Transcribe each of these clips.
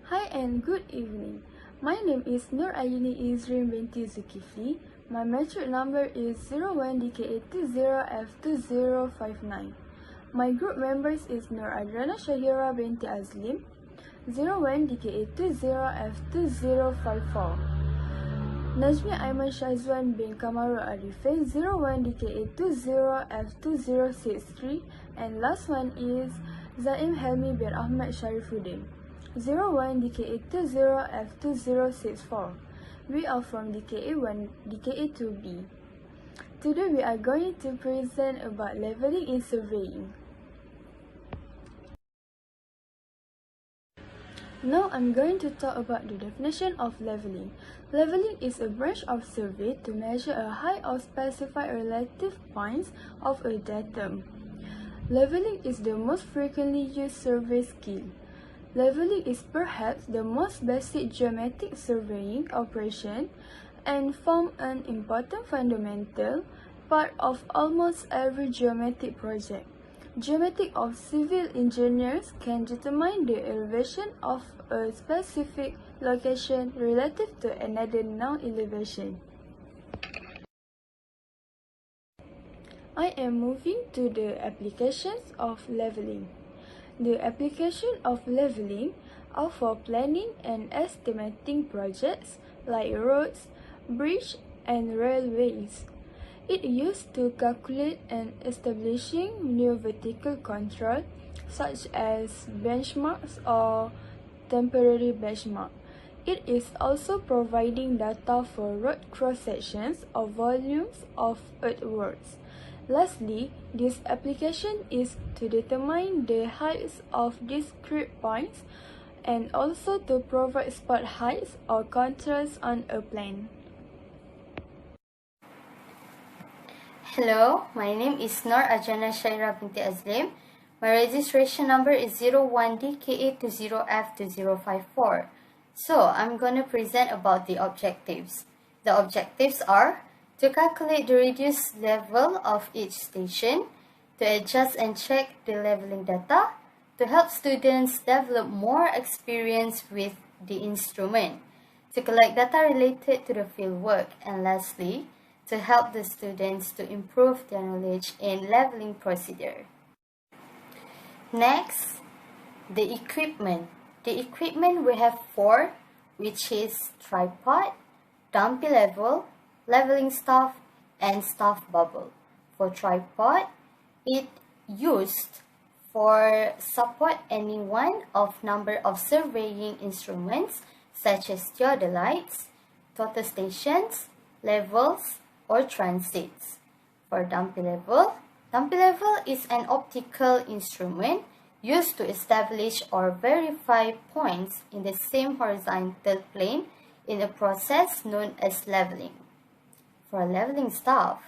Hi and good evening. My name is Nur Ayini Izrin binti Zulkifli. My metric number is 01DK820F2059. My group members is Nur Adrana Shahira binti Azlim, 01DK820F2054. Najmi Aiman Shazwan bin Kamarul Arifin, 01DK820F2063. And last one is Zaim Helmi bin Ahmad Sharifuddin, 01DK820F2064. We are from DKA1, DKA2B. Today we are going to present about leveling in surveying. Now I'm going to talk about the definition of leveling. Leveling is a branch of survey to measure a height or specify relative points of a datum. Leveling is the most frequently used survey skill. Leveling is perhaps the most basic geometric surveying operation and form an important fundamental part of almost every geometric project. Geometric of civil engineers can determine the elevation of a specific location relative to another known elevation. I am moving to the applications of leveling. The application of leveling are for planning and estimating projects like roads, bridges, and railways. It used to calculate and establishing new vertical control such as benchmarks or temporary benchmark. It is also providing data for road cross-sections or volumes of earthworks. Lastly, this application is to determine the heights of discrete points and also to provide spot heights or contrast on a plan. Hello, my name is Nur Ajana Shaira binti Azlim. My registration number is 01DK820F2054. So, I'm going to present about the objectives. The objectives are to calculate the reduced level of each station, to adjust and check the leveling data, to help students develop more experience with the instrument, to collect data related to the fieldwork, and lastly, to help the students to improve their knowledge in leveling procedure. Next, the equipment. The equipment we have four, which is tripod, dumpy level, leveling staff, and staff bubble. For tripod, it used for support any one of number of surveying instruments such as theodolites, total stations, levels, or transits. For dumpy level is an optical instrument used to establish or verify points in the same horizontal plane in a process known as leveling. For leveling staff,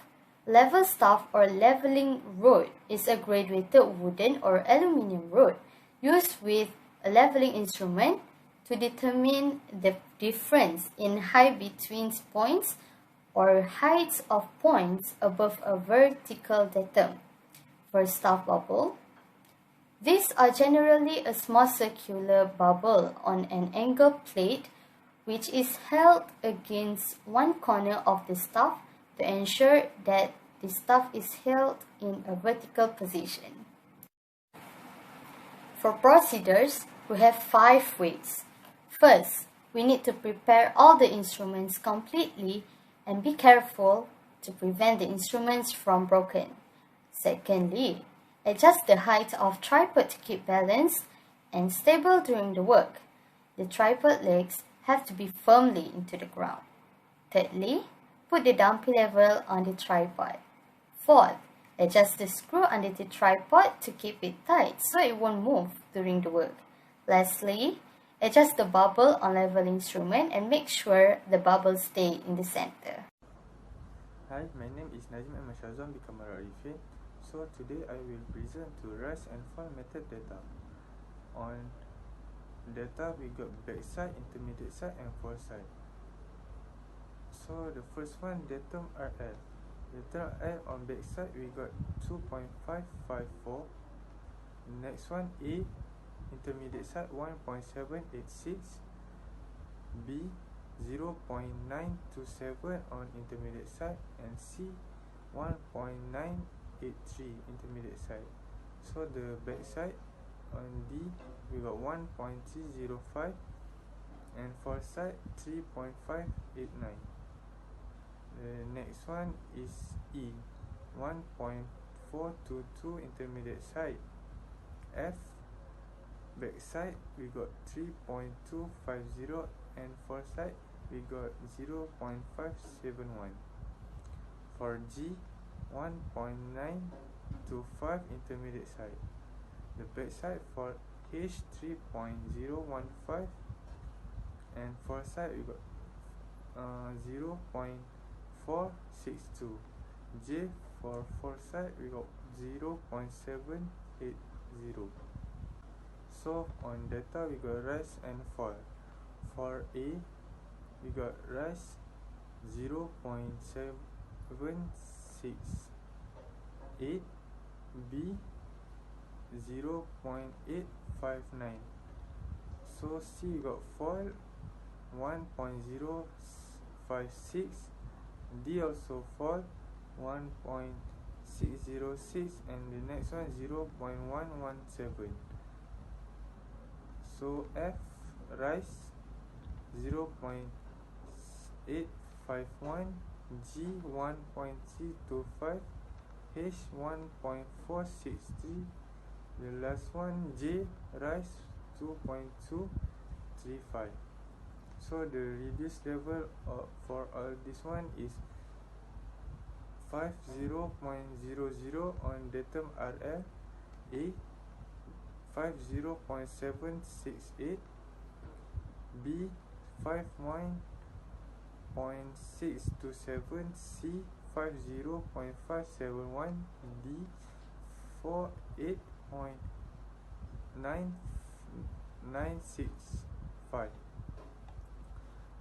level staff or leveling rod is a graduated wooden or aluminum rod used with a leveling instrument to determine the difference in height between points or heights of points above a vertical datum. For staff bubble, these are generally a small circular bubble on an angle plate which is held against one corner of the staff to ensure that the staff is held in a vertical position. For procedures, we have 5 ways. First, we need to prepare all the instruments completely and be careful to prevent the instruments from broken. Secondly, adjust the height of tripod to keep balanced and stable during the work. The tripod legs have to be firmly into the ground. Thirdly, put the dumpy level on the tripod. Fourth, adjust the screw under the tripod to keep it tight so it won't move during the work. Lastly, adjust the bubble on level instrument and make sure the bubbles stay in the center. Hi, my name is Najmi Aiman Shazwan bin Kamarul Arifin. So today I will present to rise and fall method data. On data we got backside, intermediate side and foreside. So the first one, datum RL. Datum RL on backside we got 2.554. Next one A, intermediate side 1.786, B 0.927 on intermediate side, and C 1.983 intermediate side. So the backside on D we got 1.305, and for side 3.589. The next one is E 1.422 intermediate side. F backside we got 3.250, and for side we got 0.571. For G 1.925 intermediate side. The backside for H 3.015, and for side we got 0.462. J for side we got 0.780. So on data we got rise and fall. For A we got rise 0.768, B 0.859. So C we got fall 1.056, D also fall 1.606, and the next one 0.117. So F rise 0.851, G 1.325, H 1.463, the last one J rise 2.235. So the reduced level for all this one is 50.00 on datum RL, A 50.768, B 51.627, C 50.571, D 48.9965.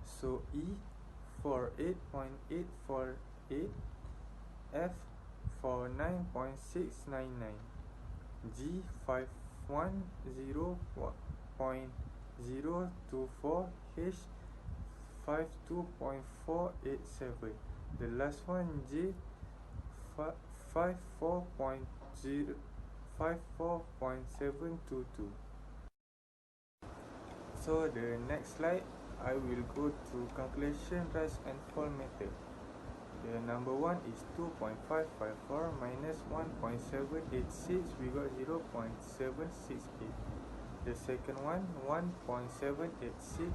So E for 8.848, F for 9.699, G 510.024, H 52.487. The last one J 54.722. So the next slide I will go to calculation rise and fall method. The number one is 2.554 minus 1.786, we got 0.768. The second one 1.786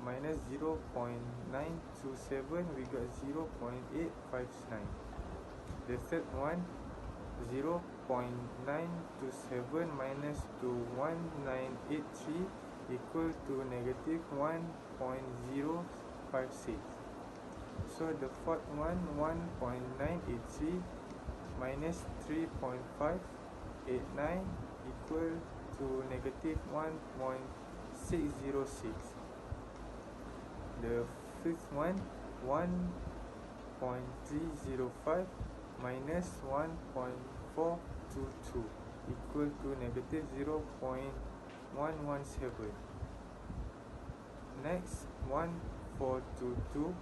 minus 0.927, we got 0.859. The third one 0.927 minus 1983 equal to negative 1.056. So the fourth one 1.983 minus 3.589 equal to negative 1.606. The fifth one 1.305 minus 1.422 equal to negative 0.117. Next 1422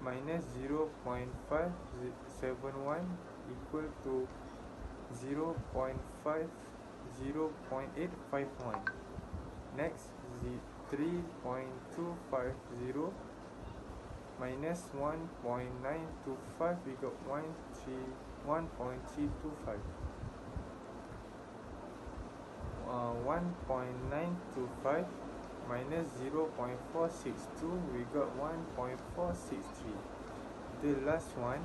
minus 0.571 equal to 0.851. Next 3.250 minus 1.925, we got 1.325. 1.925 minus 0.462, we got 1.463. The last one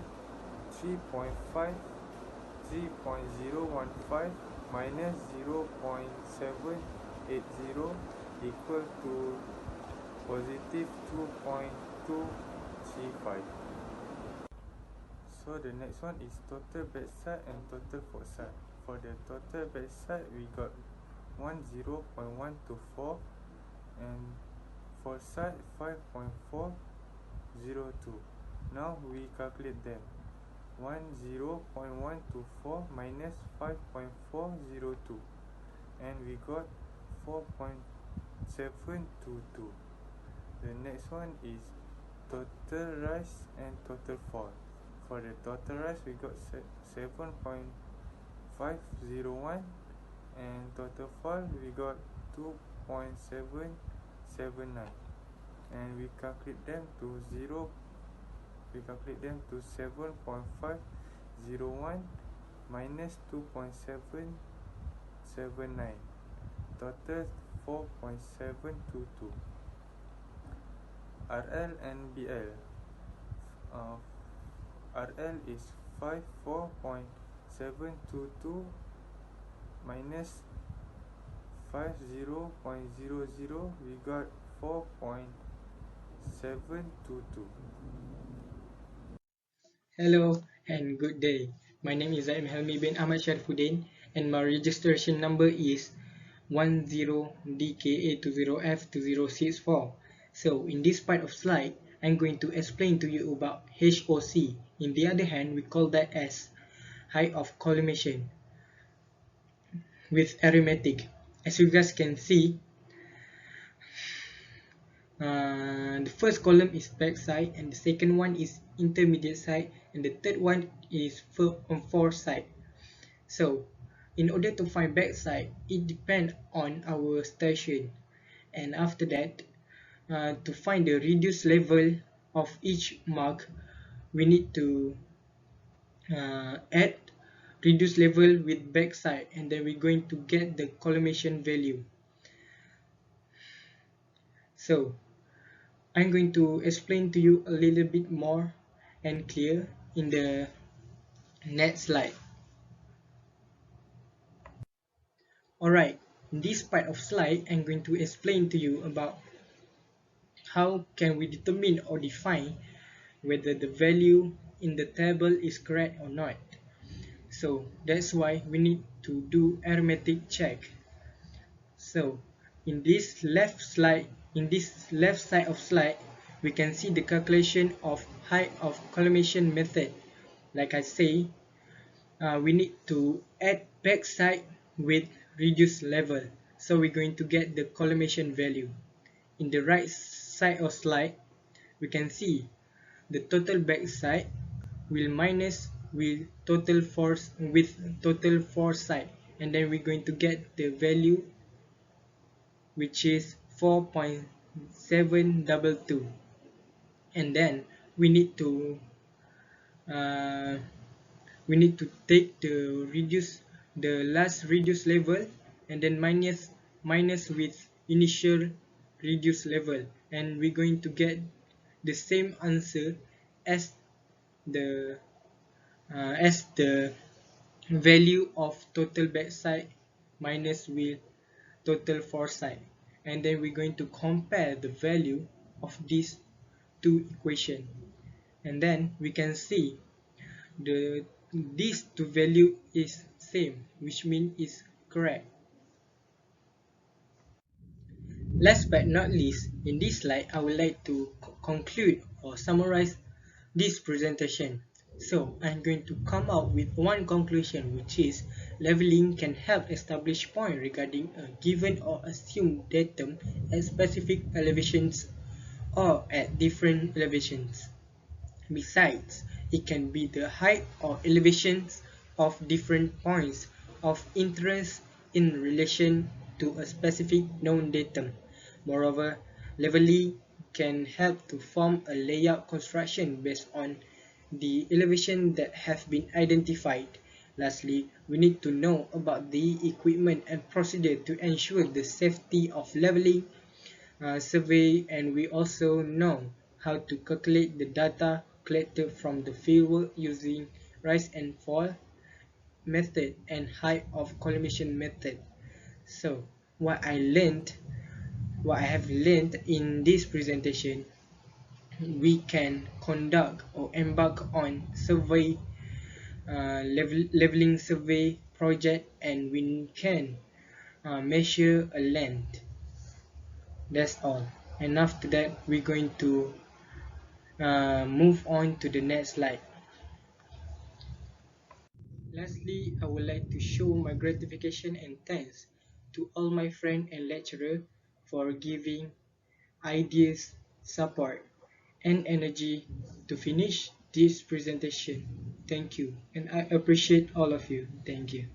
3.015 minus 0.780 equal to positive 2.235. So the next one is total backside and total forward. For the total backside we got 10.124, and for side 5.402. Now we calculate them. 10.124 minus 5.402, and we got 4.722. The next one is total rise and total fall. For the total rise, we got 7.501, and total fall we got 2.779, and we calculate them to 7.501 minus 2.779, total 4.722. RL and BL. RL is 54.722 minus 50.00, we got 4.722. Hello and good day. My name is Zaim Helmi bin Ahmad Sharifuddin, and my registration number is 10DKA20F2064. So in this part of slide, I'm going to explain to you about HOC. In the other hand, we call that as height of collimation with arithmetic. As you guys can see, the first column is back side, and the second one is intermediate side, and the third one is fore side. So in order to find back side, it depends on our station, and after that, to find the reduced level of each mark, we need to add reduced level with back side, and then we're going to get the collimation value. So I'm going to explain to you a little bit more and clear in the next slide. Alright, in this part of slide, I'm going to explain to you about how can we determine or define whether the value in the table is correct or not. So that's why we need to do arithmetic check. So in this left side of slide, we can see the calculation of height of collimation method. Like I say, we need to add back side with reduced level, so we're going to get the collimation value. In the right side of slide, we can see the total back side will minus with total force side, and then we're going to get the value, which is 4.722, and then we need to take the last reduced level, and then minus with initial reduced level, and we're going to get the same answer as the value of total backside minus with total foresight, and then we're going to compare the value of these two equations, and then we can see these two value is same, which means is correct. Last but not least, in this slide, I would like to conclude or summarize this presentation. So I'm going to come out with one conclusion, which is leveling can help establish point regarding a given or assumed datum at specific elevations or at different elevations. Besides, it can be the height or elevations of different points of interest in relation to a specific known datum. Moreover, leveling can help to form a layout construction based on the elevation that have been identified. Lastly, we need to know about the equipment and procedure to ensure the safety of leveling survey, and we also know how to calculate the data collected from the fieldwork using rise and fall method and height of collimation method. So what I have learned in this presentation, we can conduct or embark on survey leveling survey project, and we can measure a length. That's all, and after that we're going to move on to the next slide. Lastly, I would like to show my gratification and thanks to all my friends and lecturers for giving ideas, support, and energy to finish this presentation. Thank you, and I appreciate all of you. Thank you.